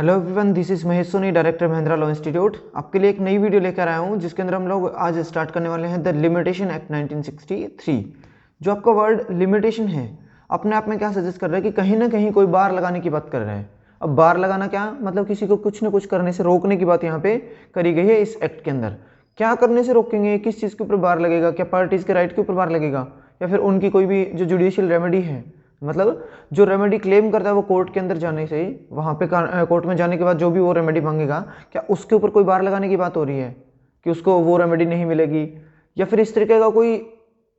Hello everyone, this is Mahesh Soni, director Mahindra law institute. आपके लिए एक नई वीडियो लेकर आया हूं जिसके अंदर हम लोग आज स्टार्ट करने वाले हैं द लिमिटेशन एक्ट 1963। जो आपका वर्ड लिमिटेशन है अपने आप में क्या सजेस्ट कर रहा है कि कहीं ना कहीं कोई बार लगाने की बात कर रहा है। अब बार लगाना क्या मतलब, किसी को कुछ ना कुछ करने से रोकने की बात यहाँ पे करी गई है इस एक्ट के अंदर। क्या करने से रोकेंगे, किस चीज़ के ऊपर बार लगेगा, क्या पार्टीज के राइट के ऊपर बार लगेगा या फिर उनकी कोई भी जो जुडिशियल रेमेडी है, मतलब जो रेमेडी क्लेम करता है वो कोर्ट के अंदर जाने से ही वहाँ पे कोर्ट में जाने के बाद जो भी वो रेमेडी मांगेगा, क्या उसके ऊपर कोई बार लगाने की बात हो रही है कि उसको वो रेमेडी नहीं मिलेगी, या फिर इस तरीके का कोई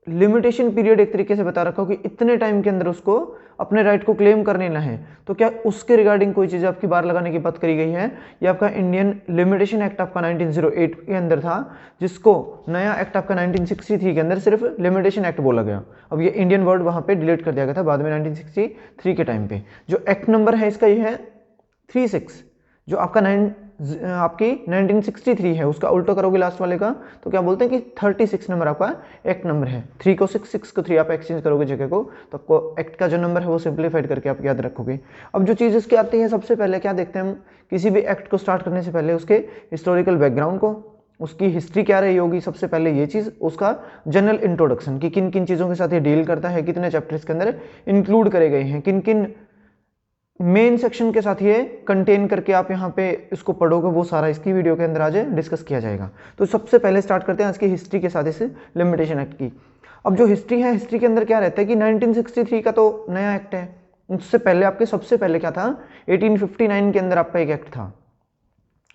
लिमिटेशन पीरियड एक तरीके से बता रखा हो कि इतने टाइम के अंदर उसको अपने राइट को क्लेम कर लेना है, तो क्या उसके रिगार्डिंग कोई चीज़ आपकी बार लगाने की बात करी गई है। ये आपका इंडियन लिमिटेशन एक्ट आपका 1908 के अंदर था, जिसको नया एक्ट आपका 1963 के अंदर सिर्फ लिमिटेशन एक्ट बोला गया। अब ये इंडियन वर्ड वहाँ पे डिलीट कर दिया गया था बाद में 1963 के टाइम पे। जो एक्ट नंबर है इसका ये है 36, जो आपका आपकी 1963 है, उसका उल्टा करोगे लास्ट वाले का तो क्या बोलते हैं कि 36 नंबर आपका एक्ट नंबर है। 3 को 6, 6 को 3 आप एक्सचेंज करोगे जगह को, तो आपको एक्ट का जो नंबर है वो सिंप्लीफाइड करके आप याद रखोगे। अब जो चीज़ इसकी आती है, सबसे पहले क्या देखते हैं हम किसी भी एक्ट को स्टार्ट करने से पहले उसके हिस्टोरिकल बैकग्राउंड को, उसकी हिस्ट्री क्या रही होगी, सबसे पहले ये चीज़, उसका जनरल इंट्रोडक्शन कि किन किन चीज़ों के साथ ये डील करता है, कितने चैप्टर्स के अंदर इंक्लूड करे गए हैं, किन किन मेन सेक्शन के साथ ये कंटेन करके आप यहाँ पे इसको पढ़ोगे, वो सारा इसकी वीडियो के अंदर आज डिस्कस किया जाएगा। तो सबसे पहले स्टार्ट करते हैं आज की हिस्ट्री के साथ इस लिमिटेशन एक्ट की। अब जो हिस्ट्री है, हिस्ट्री के अंदर क्या रहता है कि 1963 का तो नया एक्ट है, उससे पहले आपके सबसे पहले क्या था, 1859 के अंदर आपका एक एक्ट था,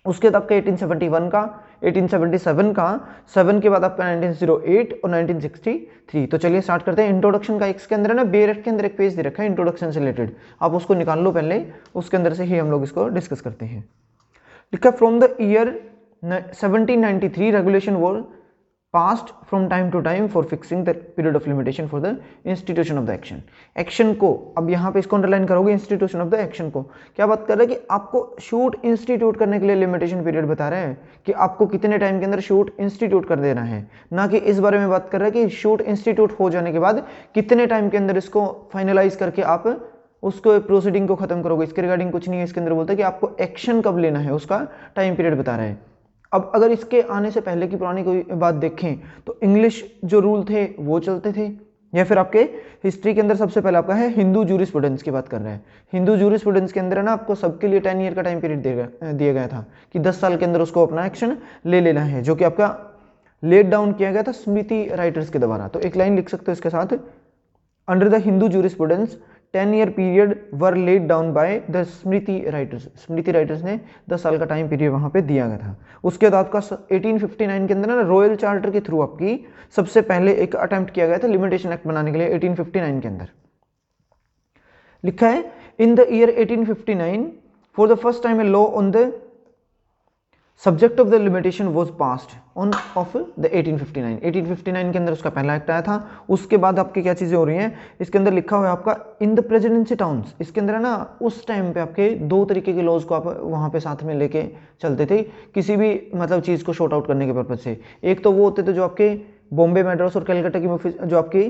उसके बाद आपका 1871 का, 1877 का, 7 के बाद आपका 1908 और 1963। तो चलिए स्टार्ट करते हैं। इंट्रोडक्शन का इसके अंदर है ना, बेयर एक्ट के अंदर एक पेज दे रखा है इंट्रोडक्शन से रिलेटेड, आप उसको निकाल लो पहले, उसके अंदर से ही हम लोग इसको डिस्कस करते हैं। लिखा from the year 1793 regulation war passed from time to time for fixing the period of limitation for the institution of the action। Action को, अब यहाँ पे इसको अंडरलाइन करोगे, इंस्टीट्यूशन ऑफ द एक्शन को क्या बात कर रहा है कि आपको शूट इंस्टीट्यूट करने के लिए लिमिटेशन पीरियड बता रहे हैं कि आपको कितने टाइम के अंदर शूट इंस्टीट्यूट कर देना है, ना कि इस बारे में बात कर रहा है कि शूट इंस्टीट्यूट हो जाने के बाद कितने टाइम के अंदर इसको फाइनलाइज करके आप उसको प्रोसीडिंग को खत्म करोगे। इसके रिगार्डिंग कुछ नहीं है, इसके अंदर बोलता है कि आपको एक्शन कब लेना है, उसका टाइम पीरियड बता रहा है। अब अगर इसके आने से पहले की पुरानी कोई बात देखें तो इंग्लिश जो रूल थे वो चलते थे, या फिर आपके हिस्ट्री के अंदर सबसे पहले आपका है हिंदू जूरिस्प्रूडेंस की बात कर रहे हैं। हिंदू जूरिस्प्रूडेंस के अंदर है ना, आपको सबके लिए 10 ईयर का टाइम पीरियड दिया गया था कि 10 साल के अंदर उसको अपना एक्शन ले लेना है, जो कि आपका लेट डाउन किया गया था स्मृति राइटर्स के द्वारा। तो एक लाइन लिख सकते हो इसके साथ, under the Hindu jurisprudence 10-year period were laid down by the Smriti writers. Smriti writers ने 10 साल का टाइम पीरियड वहां पे दिया गया था। उसके बाद आपका 1859 के अंदर ना रॉयल चार्टर के थ्रू आपकी सबसे पहले एक अटेम्प्ट किया गया था लिमिटेशन एक्ट बनाने के लिए 1859 के अंदर। लिखा है in the year 1859 for the first time a law on the subject of the limitation was passed on off the 1859 के अंदर उसका पहला एक्ट आया था। उसके बाद आपकी क्या चीज़ें हो रही हैं, इसके अंदर लिखा हुआ है आपका इन द प्रेसिडेंसी टाउन्स। इसके अंदर है ना, उस टाइम पे आपके दो तरीके के लॉज को आप वहाँ पे साथ में लेके चलते थे किसी भी मतलब चीज़ को शॉर्ट आउट करने के पर्पज से। एक तो वो होते थे जो आपके बॉम्बे, मैड्रास और कलकत्ता की जो आपकी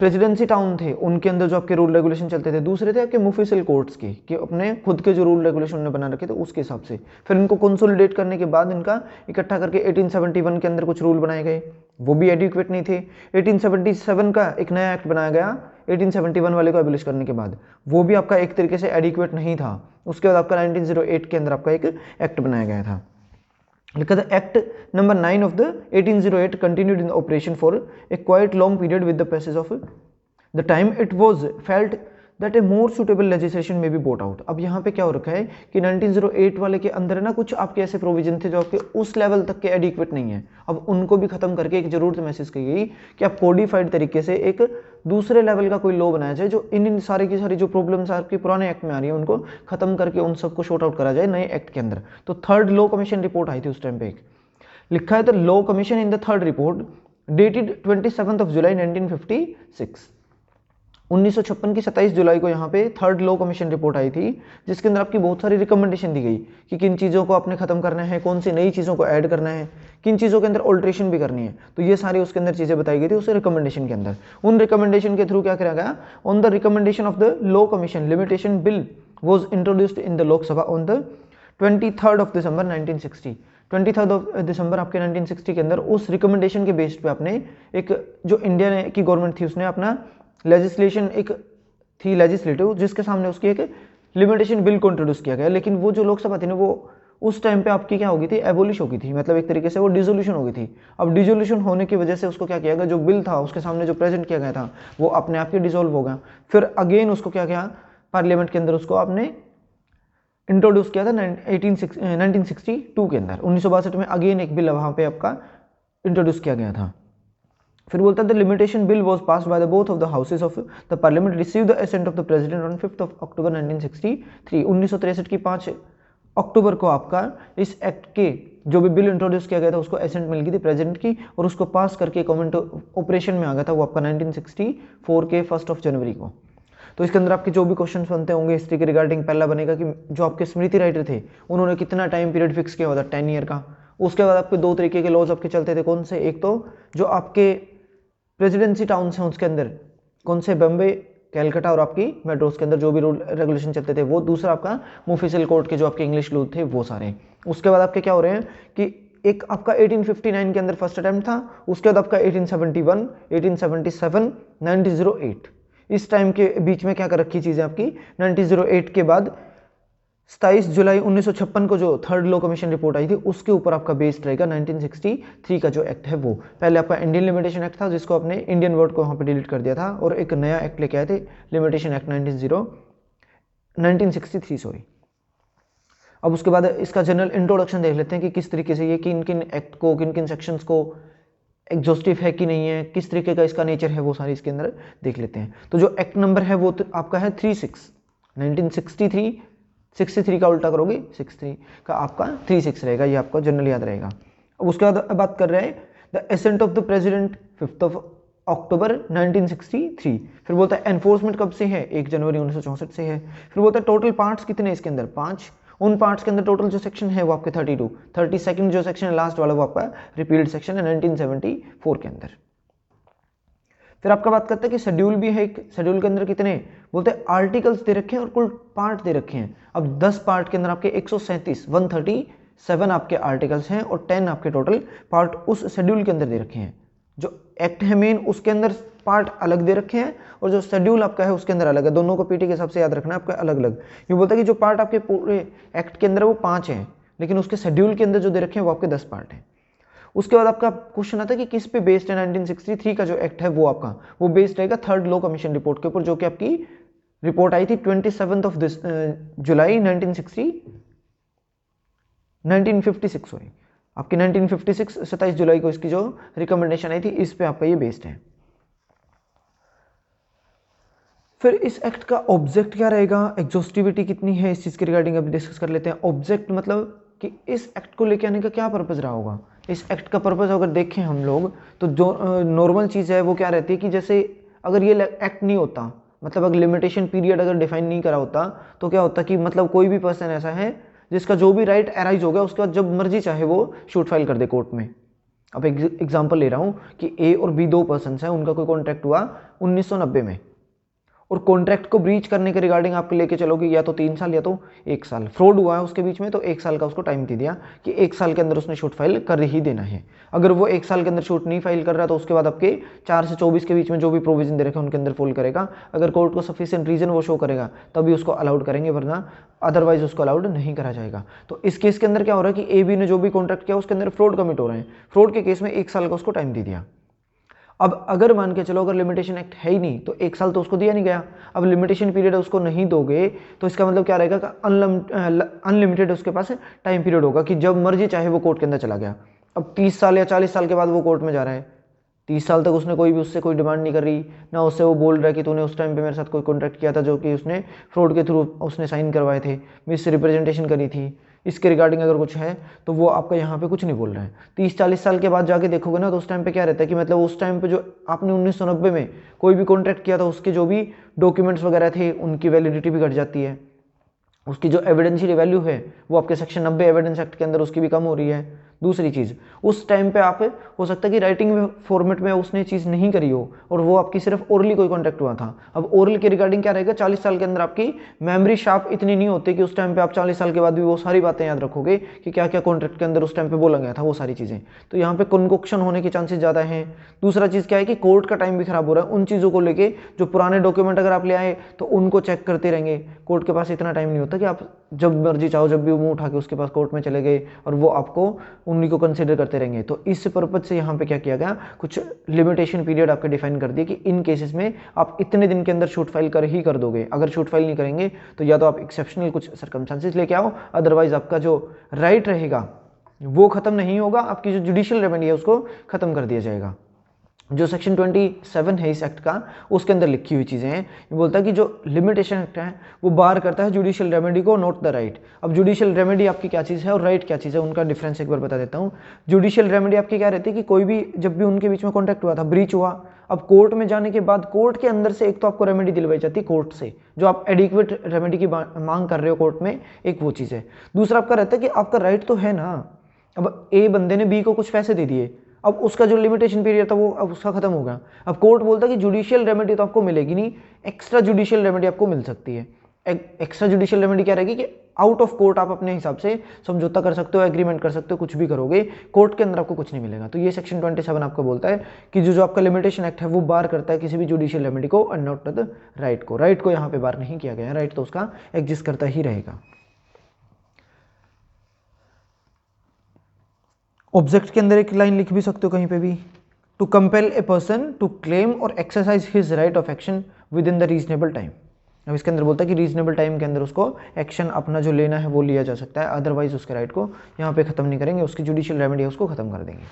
प्रेसिडेंसी टाउन थे उनके अंदर जो आपके रूल रेगुलेशन चलते थे। दूसरे थे आपके मुफिसल कोर्ट्स के, कि अपने खुद के जो रूल रेगुलेशन उन्होंने बना रखे थे उसके हिसाब से। फिर इनको कंसोलिडेट करने के बाद इनका इकट्ठा करके 1871 के अंदर कुछ रूल बनाए गए, वो भी एडिक्वेट नहीं थे। 1877 का एक नया एक्ट बनाया गया 1871 वाले को एबलिश करने के बाद, वो भी आपका एक तरीके से एडिक्वेट नहीं था। उसके बाद आपका 1908 के अंदर आपका एक एक्ट बनाया गया था। लिखा था act number 9 of the 1808 continued in operation for a quite long period with the passage of the time it was felt that a more suitable legislation may be brought out। अब यहाँ पे क्या हो रखा है कि 1908 वाले के अंदर है ना कुछ आपके ऐसे प्रोविजन थे जो आपके उस लेवल तक के एडिक्वेट नहीं है। अब उनको भी खत्म करके एक जरूरत महसूस की गई कि आप कोडिफाइड तरीके से एक दूसरे लेवल का कोई लॉ बनाया जाए जो इन सारी की सारी जो प्रॉब्लम्स आपके पुराने एक्ट में आ रही है उनको खत्म करके उन सबको शॉर्ट आउट करा जाए नए एक्ट के अंदर। तो थर्ड लॉ कमीशन रिपोर्ट आई थी उस टाइम पे, एक लिखा है the law commission in the third report dated 27 जुलाई 1956। 1956 की 27 जुलाई को यहाँ पे थर्ड लॉ कमीशन रिपोर्ट आई थी, जिसके अंदर आपकी बहुत सारी रिकमेंडेशन दी गई कि किन चीज़ों को आपने खत्म करना है, कौन सी नई चीज़ों को ऐड करना है, किन चीज़ों के अंदर ऑल्ट्रेशन भी करनी है। तो ये सारी उसके अंदर चीज़ें बताई गई थी उस रिकमेंडेशन के अंदर। उन रिकमेंडेशन के थ्रू क्या किया गया, on the recommendation of the law commission limitation bill was introduced in the Lok Sabha on the 23 of December 1960। 23 of December आपके 1960 के अंदर उस रिकमेंडेशन के बेस्ड पे आपने एक जो इंडिया की गवर्नमेंट थी उसने अपना लेजिस्लेशन एक थी लेजिस्लेटिव, जिसके सामने उसकी एक लिमिटेशन बिल को इंट्रोड्यूस किया गया। लेकिन वो जो लोकसभा थी ना वो उस टाइम पे आपकी क्या हो गई थी, एबोलिश हो गई थी, मतलब एक तरीके से वो डिसोल्यूशन हो गई थी। अब डिसोल्यूशन होने की वजह से उसको क्या किया गया, जो बिल था उसके सामने जो प्रेजेंट किया गया था वो अपने आप ही डिसॉल्व हो गया। फिर अगेन उसको क्या किया, पार्लियामेंट के अंदर उसको आपने इंट्रोड्यूस किया था 1962 के अंदर। 1962 में अगेन एक बिल वहाँ पे आपका इंट्रोड्यूस किया गया था। फिर बोलता है the limitation bill was passed by the both of the houses of the parliament receive the assent of the president on 5 October 1963। 1963 की 5 अक्टूबर को आपका इस एक्ट के जो भी बिल इंट्रोड्यूस किया गया था उसको असेंट मिल गई थी प्रेसिडेंट की, और उसको पास करके गवर्नमेंट ऑपरेशन में आ गया था वो आपका 1964 के 1 जनवरी को। तो इसके अंदर आपके जो भी क्वेश्चन बनते होंगे हिस्ट्री के रिगार्डिंग, पहला बनेगा कि जो आपके स्मृति राइटर थे उन्होंने कितना टाइम पीरियड फिक्स किया हुआ था, 10 ईयर का। उसके बाद आपके 2 तरीके के लॉज आपके चलते थे, कौन से, एक तो जो आपके प्रेसिडेंसी टाउन्स हैं उसके अंदर कौन से, बम्बे, कैलकाटा और आपकी मेट्रोस के अंदर जो भी रूल रेगुलेशन चलते थे वो। दूसरा आपका मुफिसिल कोर्ट के जो आपके इंग्लिश लॉ थे वो सारे। उसके बाद आपके क्या हो रहे हैं कि एक आपका 1859 के अंदर फर्स्ट अटेम्प्ट था, उसके बाद आपका 1871, 1877, 1908, इस टाइम के बीच में क्या कर रखी चीज़ें आपकी। 1908 के बाद 27 जुलाई 1956 को जो थर्ड लॉ कमीशन रिपोर्ट आई थी उसके ऊपर आपका बेस्ड रहेगा 1963 का जो एक्ट है वो। पहले आपका इंडियन लिमिटेशन एक्ट था जिसको आपने इंडियन वर्ड को वहाँ पे डिलीट कर दिया था और एक नया एक्ट लेके आए थे, लिमिटेशन एक्ट 1963 सॉरी। अब उसके बाद इसका जनरल इंट्रोडक्शन देख लेते हैं कि किस तरीके से ये किन किन एक्ट को, किन किन सेक्शंस को एग्जॉस्टिव है कि नहीं है, किस तरीके का इसका नेचर है, वो सारी इसके अंदर देख लेते हैं। तो जो एक्ट नंबर है वो तो आपका है 1963 का उल्टा करोगे 63 का आपका 36 रहेगा, ये आपको जनरल याद रहेगा। अब उसके बाद बात कर रहे हैं the ascent of the president 5 October 1963। फिर बोलता है एनफोर्समेंट कब से है, 1 जनवरी 1964 से है। फिर बोलता है टोटल पार्ट्स कितने हैं इसके अंदर, 5। उन पार्ट्स के अंदर टोटल जो सेक्शन है वो आपके 32। 32nd जो सेक्शन है लास्ट वाला वो आपका रिपील्ड सेक्शन है 1974 के अंदर। फिर आपका बात करते हैं कि शेड्यूल भी है, एक शेड्यूल के अंदर कितने बोलते हैं आर्टिकल्स दे रखे हैं और कुल पार्ट दे रखे हैं। अब 10 पार्ट के अंदर आपके 137 आपके आर्टिकल्स हैं और 10 आपके टोटल पार्ट उस शेड्यूल के अंदर दे रखे हैं। जो एक्ट है मेन उसके अंदर पार्ट अलग दे रखे हैं और जो शेड्यूल आपका है उसके अंदर अलग है, दोनों को पीटी के हिसाब से याद रखना है आपका अलग अलग। ये बोलता है कि जो पार्ट आपके पूरे एक्ट के अंदर वो 5 हैं, लेकिन उसके शेड्यूल के अंदर जो दे रखे हैं वो आपके 10 पार्ट हैं। उसके बाद आपका क्वेश्चन आता है कि किस पे बेस्ड है 1963 का जो एक्ट है वो आपका वो बेस्ड रहेगा थर्ड लॉ कमीशन रिपोर्ट के ऊपर, जो कि आपकी रिपोर्ट आई थी 27 जुलाई 1956 सॉरी आपकी 1956 27 जुलाई को इसकी जो रिकमेंडेशन आई थी इस पे आपका ये बेस्ड है। फिर इस एक्ट का ऑब्जेक्ट क्या रहेगा, एग्जॉस्टिविटी कितनी है, इस चीज़ के रिगार्डिंग अभी डिस्कस कर लेते हैं। ऑब्जेक्ट मतलब कि इस एक्ट को लेके आने का क्या पर्पज़ रहा होगा। इस एक्ट का पर्पज़ अगर देखें हम लोग तो जो नॉर्मल चीज़ है वो क्या रहती है कि जैसे अगर ये एक्ट नहीं होता, मतलब अगर लिमिटेशन पीरियड अगर डिफाइन नहीं करा होता तो क्या होता कि मतलब कोई भी पर्सन ऐसा है जिसका जो भी राइट अराइज हो गया उसके बाद जब मर्जी चाहे वो शूट फाइल कर दे कोर्ट में। अब एग्जांपल ले रहा हूँ कि ए और बी 2 पर्सन हैं, उनका कोई कॉन्ट्रैक्ट हुआ 1990 में और कॉन्ट्रैक्ट को ब्रीच करने के रिगार्डिंग आपके लेके चलोगे या तो 3 साल या तो 1 साल। फ्रॉड हुआ है उसके बीच में तो 1 साल का उसको टाइम दे दिया कि 1 साल के अंदर उसने शूट फाइल कर ही देना है। अगर वो 1 साल के अंदर शूट नहीं फाइल कर रहा तो उसके बाद आपके 4 से 24 के बीच में जो भी प्रोविजन दे रखे हैं उनके अंदर फॉल करेगा। अगर कोर्ट को सफिशिएंट रीजन वो शो करेगा तभी उसको अलाउड करेंगे, वरना अदरवाइज उसको अलाउड नहीं करा जाएगा। तो इस केस के अंदर क्या हो रहा है कि ए बी ने जो भी कॉन्ट्रैक्ट किया उसके अंदर फ्रॉड कमिट हो रहे हैं। फ्रॉड के केस में 1 साल का उसको टाइम दे दिया। अब अगर मान के चलो अगर लिमिटेशन एक्ट है ही नहीं तो 1 साल तो उसको दिया नहीं गया। अब लिमिटेशन पीरियड उसको नहीं दोगे तो इसका मतलब क्या रहेगा कि अनलिमिटेड उसके पास टाइम पीरियड होगा कि जब मर्जी चाहे वो कोर्ट के अंदर चला गया। अब 30 साल या 40 साल के बाद वो कोर्ट में जा रहा है, 30 साल तक उसने कोई भी उससे कोई डिमांड नहीं कर रही, ना उससे वो बोल रहा है कि तूने उस टाइम पे मेरे साथ कोई कॉन्ट्रैक्ट किया था जो कि उसने फ्रॉड के थ्रू उसने साइन करवाए थे, मिस रिप्रेजेंटेशन करी थी, इसके रिगार्डिंग अगर कुछ है तो वो आपका यहाँ पे कुछ नहीं बोल रहा है। 30-40 साल के बाद जाके देखोगे ना तो उस टाइम पे क्या रहता है कि मतलब उस टाइम पे जो आपने 1990 में कोई भी कॉन्ट्रैक्ट किया था उसके जो भी डॉक्यूमेंट्स वगैरह थे उनकी वैलिडिटी भी घट जाती है, उसकी जो एविडेंशियल वैल्यू है वो आपके सेक्शन 90 एविडेंस एक्ट के अंदर उसकी भी कम हो रही है। दूसरी चीज़, उस टाइम पे आप हो सकता है कि राइटिंग फॉर्मेट में उसने चीज़ नहीं करी हो और वो आपकी सिर्फ ओरली कोई कॉन्टैक्ट हुआ था। अब ओरल के रिगार्डिंग क्या रहेगा, 40 साल के अंदर आपकी मेमोरी शार्प इतनी नहीं होती कि उस टाइम पे आप 40 साल के बाद भी वो सारी बातें याद रखोगे कि क्या क्या कॉन्ट्रैक्ट के अंदर उस टाइम पे बोला गया था वो सारी चीज़ें। तो यहाँ पे कन्वोक्शन होने के चांसेस ज़्यादा हैं। दूसरा चीज़ क्या है कि कोर्ट का टाइम भी खराब हो रहा है उन चीज़ों को लेके, जो पुराने डॉक्यूमेंट अगर आप ले आए तो उनको चेक करते रहेंगे। कोर्ट के पास इतना टाइम नहीं होता कि आप जब मर्जी चाहो जब भी मुंह उठा के उसके पास कोर्ट में चले गए और वो आपको उन्हीं को कंसिडर करते रहेंगे। तो इस पर्पज से यहाँ पे क्या किया गया, कुछ लिमिटेशन पीरियड आपके डिफाइन कर दिए कि इन केसेस में आप इतने दिन के अंदर शूट फाइल कर दोगे। अगर शूट फाइल नहीं करेंगे तो या तो आप एक्सेप्शनल कुछ सर्कमस्टेंसेस लेके आओ, अदरवाइज आपका जो राइट रहेगा वो खत्म नहीं होगा, आपकी जो जुडिशियल रेमेडी है उसको खत्म कर दिया जाएगा। जो सेक्शन 27 है इस एक्ट का उसके अंदर लिखी हुई चीज़ें हैं। ये बोलता है कि जो लिमिटेशन एक्ट है वो बार करता है जुडिशियल रेमेडी को, नॉट द राइट। अब जुडिशियल रेमेडी आपकी क्या चीज़ है और राइट क्या चीज़ है, उनका डिफरेंस एक बार बता देता हूँ। जुडिशियल रेमेडी आपकी क्या रहती है कि कोई भी जब भी उनके बीच में कॉन्ट्रैक्ट हुआ था, ब्रीच हुआ, अब कोर्ट में जाने के बाद कोर्ट के अंदर से एक तो आपको रेमेडी दिलवाई जाती है कोर्ट से, जो आप एडिक्वेट रेमेडी की मांग कर रहे हो कोर्ट में, एक वो चीज़ है। दूसरा आपका रहता है कि आपका राइट तो है ना, अब ए बंदे ने बी को कुछ पैसे दे दिए, अब उसका जो लिमिटेशन पीरियड था वो अब उसका खत्म हो गया। अब कोर्ट बोलता है कि जुडिशियल रेमेडी तो आपको मिलेगी नहीं, एक्स्ट्रा जुडिशियल रेमेडी आपको मिल सकती है। एक्स्ट्रा जुडिशियल रेमेडी क्या रहेगी कि आउट ऑफ कोर्ट आप अपने हिसाब से समझौता कर सकते हो, एग्रीमेंट कर सकते हो, कुछ भी करोगे, कोर्ट के अंदर आपको कुछ नहीं मिलेगा। तो ये सेक्शन 27 आपका बोलता है कि जो आपका लिमिटेशन एक्ट है वो बार करता है किसी भी जुडिशियल रेमेडी को और नॉट द राइट को। राइट को यहाँ पे बार नहीं किया गया है, राइट तो उसका एग्जिस्ट करता ही रहेगा। ऑब्जेक्ट के अंदर एक लाइन लिख भी सकते हो कहीं पे भी, to compel a person to claim और exercise his right of action within the reasonable time. अब इसके अंदर बोलता है कि रीजनेबल टाइम के अंदर उसको एक्शन अपना जो लेना है वो लिया जा सकता है, अदरवाइज उसके राइट को यहाँ पे खत्म नहीं करेंगे, उसकी जुडिशियल रेमेडी है उसको खत्म कर देंगे।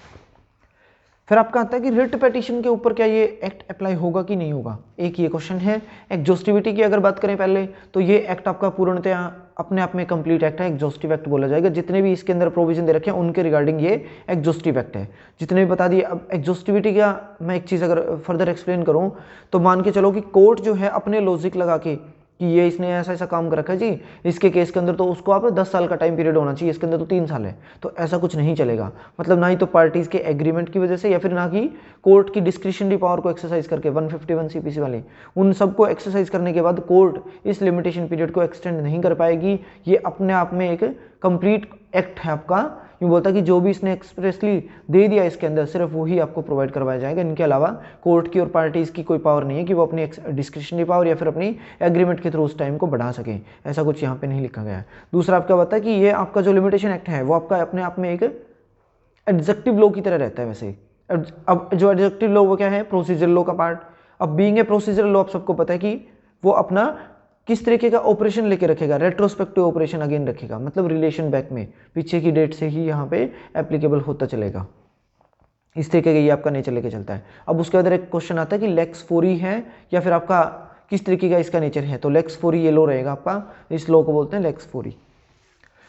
फिर आपका आता है कि रिट पिटीशन के ऊपर क्या ये एक्ट अप्लाई होगा कि नहीं होगा, एक ये क्वेश्चन है। एग्जॉस्टिविटी की अगर बात करें पहले तो ये एक्ट आपका पूर्णतया अपने आप में कंप्लीट एक्ट है, एग्जॉस्टिव एक्ट बोला जाएगा। जितने भी इसके अंदर प्रोविजन दे रखे हैं उनके रिगार्डिंग ये एग्जॉस्टिव एक्ट है, जितने भी बता दिए। अब एग्जॉस्टिविटी का मैं एक चीज़ अगर फर्दर एक्सप्लेन करूँ तो मान के चलो कि कोर्ट जो है अपने लॉजिक लगा के कि ये इसने ऐसा ऐसा काम कर रखा है जी, इसके केस के अंदर तो उसको आप 10 साल का टाइम पीरियड होना चाहिए, इसके अंदर तो 3 साल है, तो ऐसा कुछ नहीं चलेगा। मतलब ना ही तो पार्टीज के एग्रीमेंट की वजह से या फिर ना कि कोर्ट की डिस्क्रिशनरी पावर को एक्सरसाइज करके 151 सीपीसी वाले उन सबको एक्सरसाइज करने के बाद कोर्ट इस लिमिटेशन पीरियड को एक्सटेंड नहीं कर पाएगी। ये अपने आप में एक कंप्लीट एक्ट है आपका। यूँ बोलता है कि जो भी इसने एक्सप्रेसली दे दिया इसके अंदर सिर्फ वही आपको प्रोवाइड करवाया जाएगा, इनके अलावा कोर्ट की और पार्टीज की कोई पावर नहीं है कि वो अपनी डिस्क्रिशनरी पावर या फिर अपनी एग्रीमेंट के थ्रू उस टाइम को बढ़ा सकें, ऐसा कुछ यहाँ पे नहीं लिखा गया है। दूसरा आपका बता है कि ये आपका जो लिमिटेशन एक्ट है वो आपका अपने आप में एक एडजेक्टिव लॉ की तरह रहता है वैसे। अब जो एडजेक्टिव लॉ वो क्या है, प्रोसीजर लॉ का पार्ट। अब बीइंग ए प्रोसीजर लॉ आप सबको पता है कि वो अपना किस तरीके का ऑपरेशन लेके रखेगा, रेट्रोस्पेक्टिव ऑपरेशन अगेन रखेगा, मतलब रिलेशन बैक में पीछे की डेट से ही यहाँ पे एप्लीकेबल होता चलेगा, इस तरीके का ये आपका नेचर लेके चलता है। अब उसके बाद एक क्वेश्चन आता है कि लेक्स फोरी है या फिर आपका किस तरीके का इसका नेचर है, तो लेक्स फोरी ये लो रहेगा आपका, इस लो को बोलते हैं लेक्स फोरी।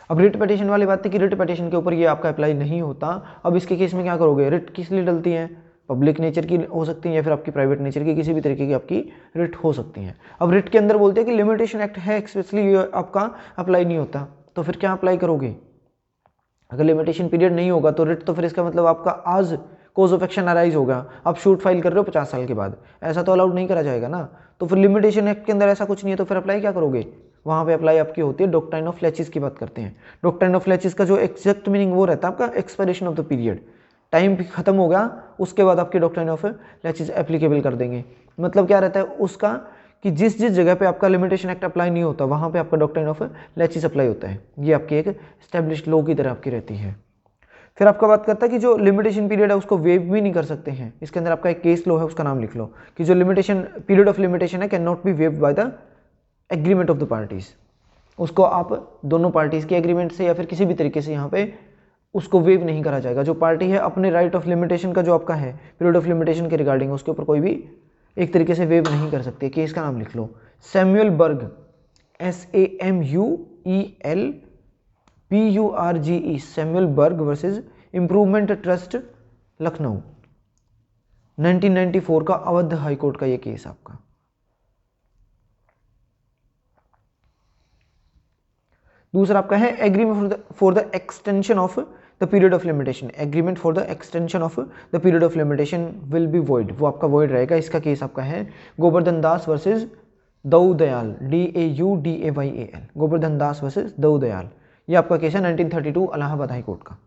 अब रिट पिटीशन वाली बात है कि रिट पिटीशन के ऊपर ये आपका अप्लाई नहीं होता। अब इसके केस में क्या करोगे, रिट किस लिए डलती है, पब्लिक नेचर की हो सकती है या फिर आपकी प्राइवेट नेचर की, किसी भी तरीके की आपकी रिट हो सकती है। अब रिट के अंदर बोलते हैं कि लिमिटेशन एक्ट है एक्सप्रेसली ये आपका अप्लाई नहीं होता, तो फिर क्या अप्लाई करोगे, अगर लिमिटेशन पीरियड नहीं होगा तो रिट तो फिर इसका मतलब आपका आज कोज ऑफ एक्शन अराइज होगा। आप शूट फाइल कर रहे हो 50 साल के बाद, ऐसा तो अलाउड नहीं करा जाएगा ना, तो फिर लिमिटेशन एक्ट के अंदर ऐसा कुछ नहीं है, तो फिर अप्लाई क्या करोगे, वहाँ पे अप्लाई आपकी होती है डॉक्ट्राइन ऑफ लेचिस की बात करते हैं। डॉक्ट्राइन ऑफ लेचिस का जो एग्जैक्ट मीनिंग वो रहता है आपका expiration of the period, time खत्म हो गया उसके बाद आपकी डॉक्ट्राइन ऑफ लेचिस एप्लीकेबल कर देंगे। मतलब क्या रहता है उसका कि जिस जिस जगह पे आपका लिमिटेशन एक्ट अप्लाई नहीं होता वहाँ पे आपका डॉक्ट्राइन ऑफ लेचिस अप्लाई होता है, ये आपकी एक एस्टेब्लिश्ड लॉ की तरह आपकी रहती है। फिर आपका बात करता है कि जो लिमिटेशन पीरियड है उसको वेव भी नहीं कर सकते हैं। इसके अंदर आपका एक केस लॉ है उसका नाम लिख लो कि जो लिमिटेशन पीरियड ऑफ लिमिटेशन है can not be waived by the agreement of the parties, उसको आप दोनों पार्टीज के एग्रीमेंट से या फिर किसी भी तरीके से यहाँ पे उसको वेव नहीं करा जाएगा। जो पार्टी है अपने राइट ऑफ लिमिटेशन का जो आपका है पीरियड ऑफ लिमिटेशन के रिगार्डिंग उसके ऊपर कोई भी एक तरीके से वेव नहीं कर सकते। केस का नाम लिख लो सैमुअल बर्ग, SAMUEL PURGE सैमुअल बर्ग वर्सेस इम्प्रूवमेंट ट्रस्ट लखनऊ, 1994 का अवध हाई कोर्ट का ये केस आपका। दूसरा आपका है agreement for the extension of the period of limitation, agreement for the extension of the period of limitation will be void, वो आपका void रहेगा। इसका केस आपका है गोवर्धन दास वर्सेस दौदयाल, DAUDAYAL, गोवर्धन दास वर्सेस दौदयाल, ये आपका केस है 1932 इलाहाबाद हाई कोर्ट का।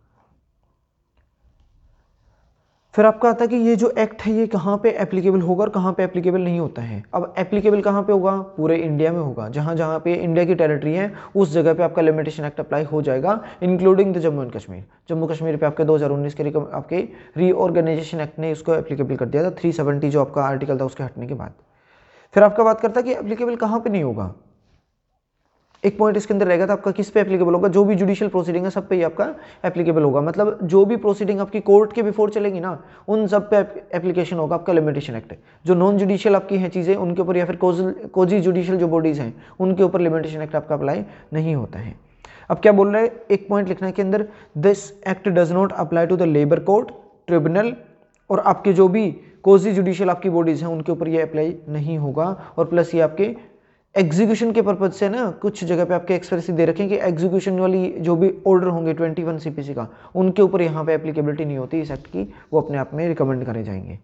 फिर आपका आता है कि ये जो एक्ट है ये कहाँ पे एप्लीकेबल होगा और कहाँ पे एप्लीकेबल नहीं होता है। अब एप्लीकेबल कहाँ पे होगा, पूरे इंडिया में होगा, जहाँ जहाँ पे इंडिया की टेरिटरी है उस जगह पे आपका लिमिटेशन एक्ट अप्लाई हो जाएगा, including the Jammu and Kashmir. Jammu Kashmir पे आपके 2019 के आपके रीऑर्गेनाइजेशन एक्ट ने इसको एप्लीकेबल कर दिया था, 370 जो आपका आर्टिकल था उसके हटने के बाद। फिर आपका बात करता है कि एप्लीकेबल कहाँ पर नहीं होगा। एक पॉइंट इसके अंदर रहेगा था आपका किस पे एप्लीकेबल होगा, जो भी जुडिशियल प्रोसीडिंग है सब पे ही आपका एप्लीकेबल होगा। मतलब जो भी प्रोसीडिंग आपकी कोर्ट के बिफोर चलेगी ना उन सब पे एप्लीकेशन होगा आपका लिमिटेशन एक्ट। जो नॉन जुडिशियल आपकी हैं चीज़ें उनके ऊपर या फिर कोजी जुडिशियल जो बॉडीज़ हैं उनके ऊपर लिमिटेशन एक्ट आपका अप्लाई नहीं होता है। अब क्या बोल रहा है, एक पॉइंट लिखना है के अंदर, this act does not apply to the labour court, tribunal और आपके जो भी कोजी जुडिशियल आपकी बॉडीज़ हैं उनके ऊपर ये अप्लाई नहीं होगा। और प्लस ये आपके एग्जीक्यूशन के पर्पज से ना कुछ जगह पे आपके एक्सप्रेस दे रखें कि एग्जीक्यूशन वाली जो भी ऑर्डर होंगे 21 CPC का उनके ऊपर यहाँ पे एप्लीकेबिलिटी नहीं होती इस एक्ट की, वो अपने आप में रिकमेंड करे जाएंगे।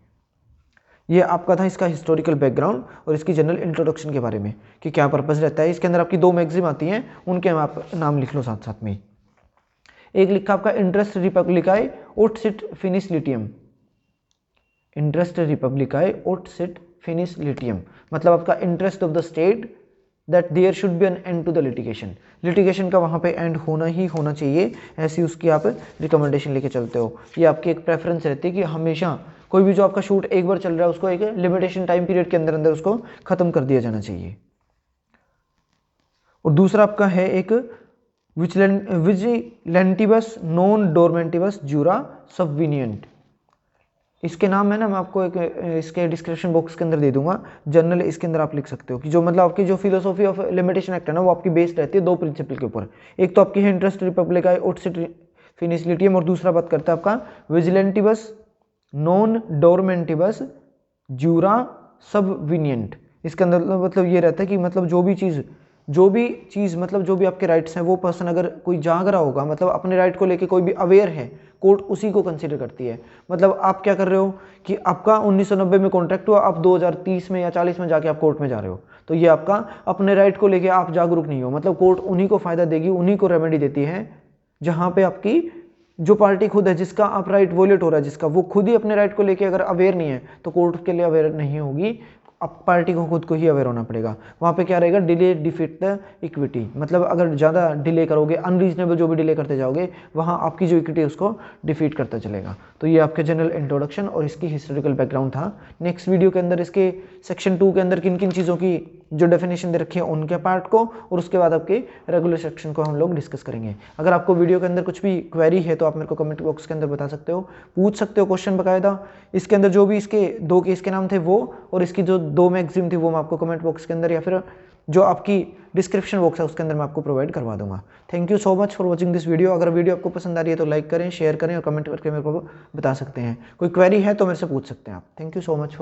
ये आपका था इसका हिस्टोरिकल बैकग्राउंड और इसकी जनरल इंट्रोडक्शन के बारे में कि क्या पर्पज रहता है। इसके अंदर आपकी 2 मैगजीन आती हैं, उनके आप नाम लिख लो साथ साथ में। एक लिखा आपका इंटरेस्ट रिपब्लिकाe ओट सिट फिनिस लिटियम, इंटरेस्ट रिपब्लिकाe ओट सिट फिनिस लिटियम, मतलब आपका interest of the state that there should be an end to the litigation, litigation का वहाँ पे एंड होना ही होना चाहिए, ऐसी उसकी आप रिकमेंडेशन लेके चलते हो। ये आपकी एक प्रेफरेंस रहती है कि हमेशा कोई भी जो आपका शूट एक बार चल रहा है उसको एक लिमिटेशन टाइम पीरियड के अंदर अंदर उसको खत्म कर दिया जाना चाहिए। और दूसरा आपका है एक विजिलेंटिबस नॉन डोरमेंटिबस जूरा सबविनियंट, इसके नाम है ना मैं आपको एक इसके डिस्क्रिप्शन बॉक्स के अंदर दे दूंगा, जनरल इसके अंदर आप लिख सकते हो कि जो मतलब आपकी जो फिलोसॉफी ऑफ लिमिटेशन एक्ट है ना वो आपकी बेस्ड रहती है 2 प्रिंसिपल के ऊपर। एक तो आपकी है इंटरेस्ट रिपब्लिकाe ओट सिट फिनिस लिटियम और दूसरा बात करता है आपका विजिलेंटिबस नॉन डोरमेंटिबस जूरा सबविनियंट। इसके अंदर मतलब ये रहता है कि मतलब जो भी चीज़ मतलब जो भी आपके राइट्स हैं वो पर्सन अगर कोई जाग रहा होगा मतलब अपने राइट को लेके कोई भी अवेयर है, कोर्ट उसी को कंसीडर करती है। मतलब आप क्या कर रहे हो कि आपका 1990 में कॉन्ट्रैक्ट हुआ, आप 2030 में या 40 में जाके आप कोर्ट में जा रहे हो, तो ये आपका अपने राइट को लेके आप जागरूक नहीं हो। मतलब कोर्ट उन्हीं को फायदा देगी, उन्हीं को रेमेडी देती है जहाँ पे आपकी जो पार्टी खुद है जिसका आप राइट वोलेट हो रहा है, जिसका वो खुद ही अपने राइट को लेके अगर अवेयर नहीं है तो कोर्ट के लिए अवेयर नहीं होगी, अब पार्टी को खुद को ही अवेयर होना पड़ेगा। वहाँ पे क्या रहेगा, डिले डिफीट द इक्विटी, मतलब अगर ज़्यादा डिले करोगे, अनरीजनेबल जो भी डिले करते जाओगे वहाँ आपकी जो इक्विटी उसको डिफीट करता चलेगा। तो ये आपके जनरल इंट्रोडक्शन और इसकी हिस्टोरिकल बैकग्राउंड था। नेक्स्ट वीडियो के अंदर इसके सेक्शन 2 के अंदर किन किन चीज़ों की जो डेफिनेशन दे रखी है उनके पार्ट को और उसके बाद आपके रेगुलर सेक्शन को हम लोग डिस्कस करेंगे। अगर आपको वीडियो के अंदर कुछ भी क्वेरी है तो आप मेरे को कमेंट बॉक्स के अंदर बता सकते हो, पूछ सकते हो क्वेश्चन बकायदा। इसके अंदर जो भी इसके 2 केस के नाम थे वो और इसकी जो 2 मैगजीन थी वो मैं आपको कमेंट बॉक्स के अंदर या फिर जो आपकी डिस्क्रिप्शन बॉक्स है उसके अंदर मैं आपको प्रोवाइड करवा दूंगा। Thank you so much for watching this video. अगर वीडियो आपको पसंद आ रही है तो लाइक करें, शेयर करें और कमेंट करके मेरे को बता सकते हैं। कोई क्वेरी है तो मेरे से पूछ सकते हैं आप। Thank you so much.